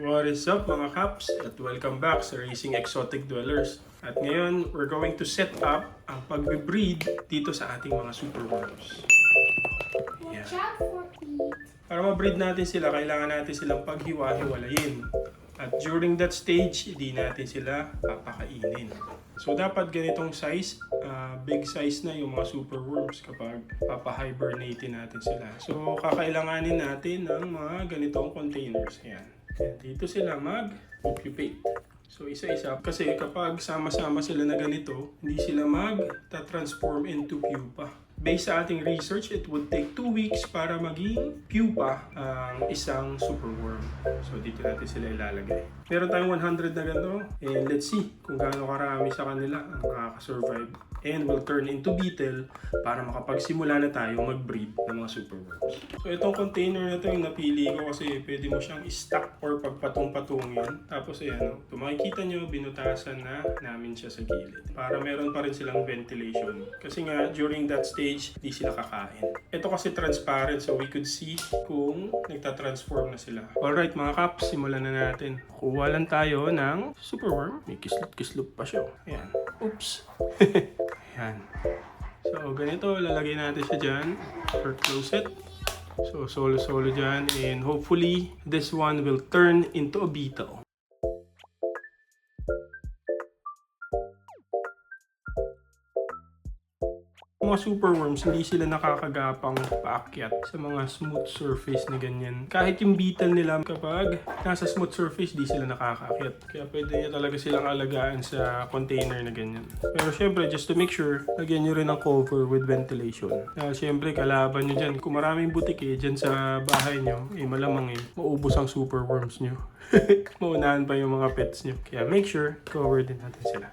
What is up mga Caps? At welcome back sa Racing Exotic Dwellers. At ngayon, we're going to set up ang pag-breed dito sa ating mga superworms. Watch out for it. Para ma-breed natin sila, kailangan natin silang paghiwa-hiwalayin. At during that stage, hindi natin sila papakainin. So dapat ganitong size, big size na yung mga superworms kapag papahibernate natin sila. So kakailanganin natin ng mga ganitong containers. Ayan. Dito sila mag-occupate. So isa-isa kasi kapag sama-sama sila na ganito, hindi sila mag-transform into pupa. Based sa ating research, it would take 2 weeks para maging pupa ang isang superworm. So dito natin sila ilalagay. Meron tayong 100 na ganito, and let's see kung gaano karami sa kanila ang makakasurvive. And will turn into beetle para makapagsimula na tayo mag-breed ng mga superworms. So itong container na ito yung napili ko kasi pwede mo siyang i-stack or pagpatong-patungin. Tapos ayan, kung makikita nyo, binutasan na namin siya sa gilid. Para meron pa rin silang ventilation. Kasi nga, during that stage, di sila kakain. Ito kasi transparent so we could see kung nagtatransform na sila. Alright mga Caps, simulan na natin. Kuha lang tayo ng superworm. May kislop-kislop pa siya. Ayan. Oops. Ayan. So, ganito. Lalagay natin siya dyan. Or close it. So, solo-solo dyan. And hopefully, this one will turn into a beetle. Mga superworms, hindi sila nakakagapang paakyat sa mga smooth surface na ganyan. Kahit yung beetle nila, kapag nasa smooth surface, di sila nakakaakyat. Kaya pwede niya talaga silang alagaan sa container na ganyan. Pero syempre, just to make sure, lagyan nyo rin ang cover with ventilation. Dahil syempre, kalaban nyo dyan. Kung maraming butik dyan sa bahay nyo, malamang maubos ang superworms nyo. Maunahan pa yung mga pets nyo. Kaya make sure, cover din natin sila.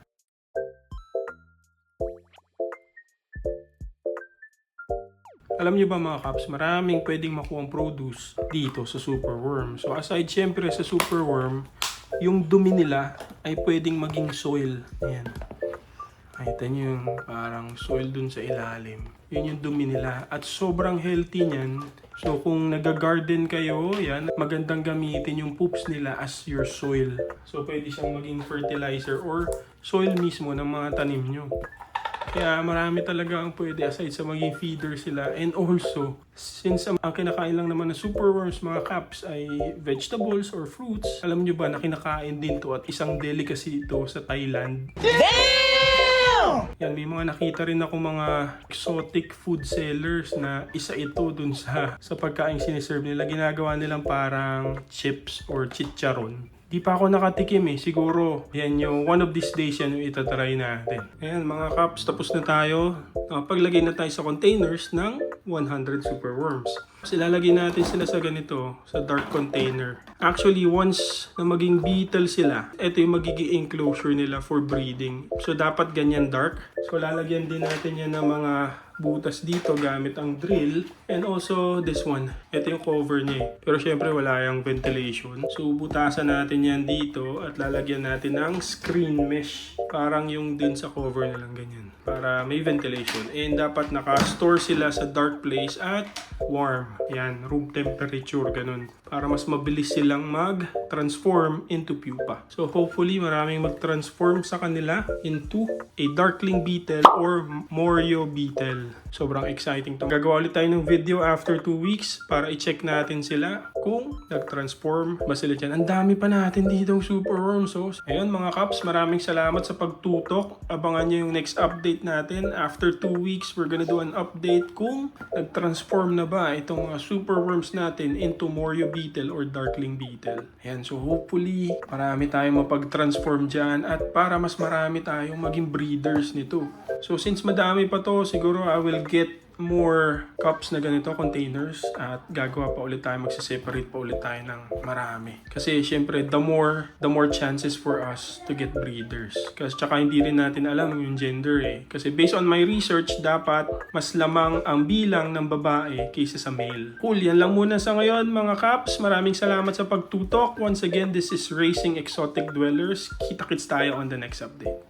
Alam niyo ba mga Caps, maraming pwedeng makuhang produce dito sa superworm. So aside syempre sa superworm, yung dumi nila ay pwedeng maging soil. Ayan. Nakita niyo yung parang soil dun sa ilalim. Yun yung dumi nila. At sobrang healthy niyan. So kung nag-garden kayo, yan, magandang gamitin yung poops nila as your soil. So pwede siyang maging fertilizer or soil mismo ng mga tanim nyo. Kaya marami talaga ang pwede aside sa maging feeder sila. And also, since ang kinakain lang naman ng superworms, mga Caps, ay vegetables or fruits, alam nyo ba na kinakain din to at isang delicacy ito sa Thailand. Damn! Yan, may mga nakita rin ako mga exotic food sellers na isa ito dun sa pagkain siniserve nila. Ginagawa nilang parang chips or chicharon. Di pa ako nakatikim siguro yan yung one of these days yan yung itatry natin. Ayan mga Caps, tapos na tayo. Paglagay na tayo sa containers ng 100 superworms. Tapos ilalagay natin sila sa ganito, sa dark container. Actually, once na maging beetle sila, ito yung magiging enclosure nila for breeding. So dapat ganyan dark. So lalagyan din natin yan ng mga butas dito gamit ang drill. And also this one, ito yung cover niya pero syempre wala yung ventilation. So butasan natin yan dito at lalagyan natin ng screen mesh. Parang yung din sa cover na lang ganyan. Para may ventilation. And dapat naka-store sila sa dark place at warm. Yan, room temperature, ganun. Para mas mabilis silang mag-transform into pupa. So hopefully maraming mag-transform sa kanila into a darkling beetle or Morio beetle. Sobrang exciting to. Gagawa ulit tayo ng video after 2 weeks para i-check natin sila kung nag-transform ba sila dyan. Ang dami pa natin ditong superworms. So, ayun mga Caps, maraming salamat sa pagtutok. Abangan nyo yung next update natin. After 2 weeks, we're gonna do an update kung nag-transform na ba itong mga superworms natin into Morio beetle or darkling beetle. Ayan, so hopefully marami tayong mapag-transform dyan at para mas marami tayong maging breeders nito. So since madami pa to, siguro I will get more cups na ganito, containers, at gagawa pa ulit tayo, magsiseparate pa ulit tayo ng marami. Kasi syempre, the more chances for us to get breeders. Kasi tsaka hindi rin natin alam yung gender Kasi based on my research, dapat mas lamang ang bilang ng babae kaysa sa male. Cool, yan lang muna sa ngayon mga Caps. Maraming salamat sa pagtutok. Once again, this is Racing Exotic Dwellers. Kita-kits tayo on the next update.